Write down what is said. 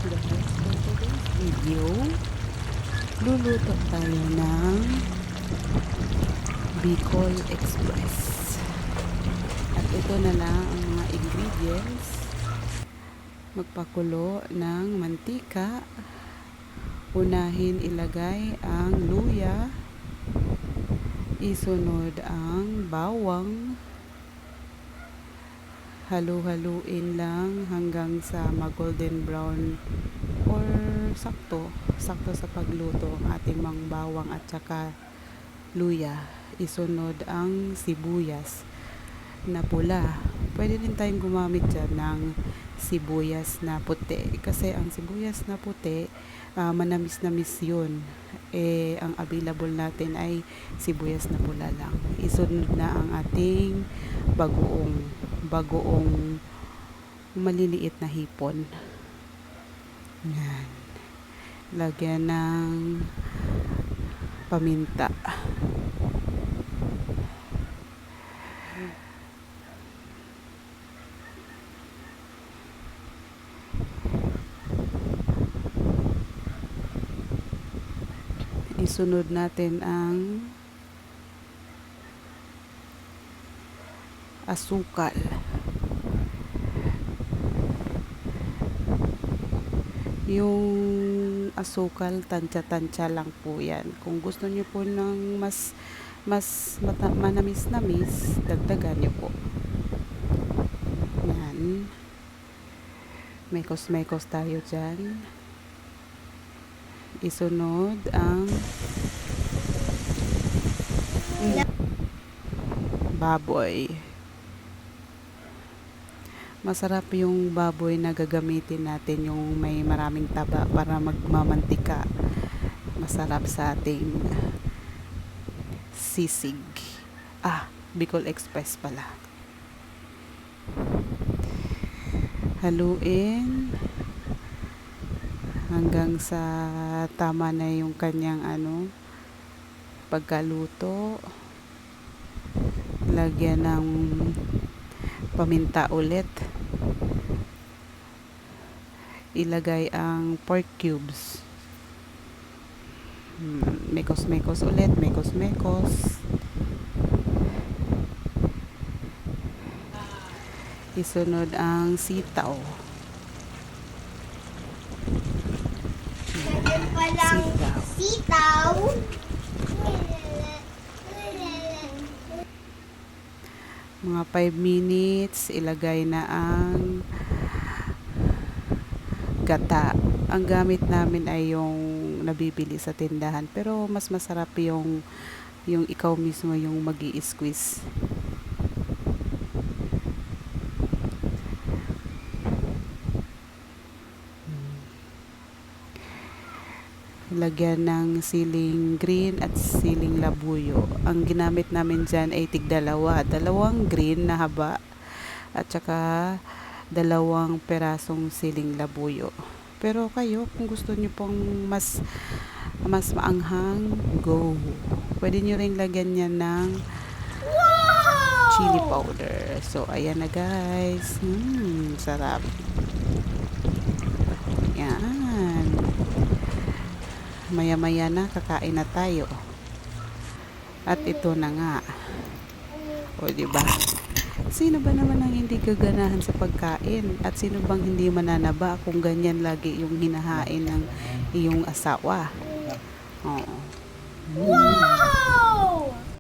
Guys, for today's video, luluto tayo ng Bicol Express. At ito na lang ang mga ingredients. Magpakulo ng mantika. Unahin ilagay ang luya. Isunod ang bawang. Halu-haluin lang hanggang sa mag-golden brown or sakto sa pagluto ang ating mga bawang at saka luya. Isunod ang sibuyas na pula. Pwede din tayong gumamit dyan ng sibuyas na puti kasi ang sibuyas na puti manamis-namis yun. Ang available natin ay sibuyas na pula lang. Isunod na ang ating bagoong maliliit na hipon. Yan. Lagyan ng paminta. Isunod natin ang asukal. Yung asukal, tansya-tansya lang po yan. Kung gusto nyo po ng mas manamis-namis, dagdagan nyo po. Yan. Mekos-mekos tayo dyan. Isunod ang baboy. Masarap yung baboy na gagamitin natin, yung may maraming taba para magmamantika. Masarap sa ating sisig. Bicol Express pala. Haluin hanggang sa tama na yung kanyang pagkaluto. Lagyan ng paminta ulit. Ilagay ang pork cubes. Mekos-mekos ulit, mekos-mekos. Isunod ang sitaw. Sitaw. Mga 5 minutes, ilagay na ang gata. Ang gamit namin ay yung nabibili sa tindahan, pero mas masarap yung ikaw mismo yung magi-squeeze. Lagyan ng siling green at siling labuyo. Ang ginamit namin dyan ay dalawang green na haba at saka 2 perasong siling labuyo. Pero kayo, kung gusto nyo pong mas maanghang, go. Pwede nyo rin lagyan niya ng chili powder. So, ayan na guys. Sarap. Yan. Maya-maya na, kakain na tayo. At ito na nga. O, diba? Sino ba naman ang hindi gaganahan sa pagkain? At sino bang hindi mananaba kung ganyan lagi yung hinahain ng iyong asawa? Oo.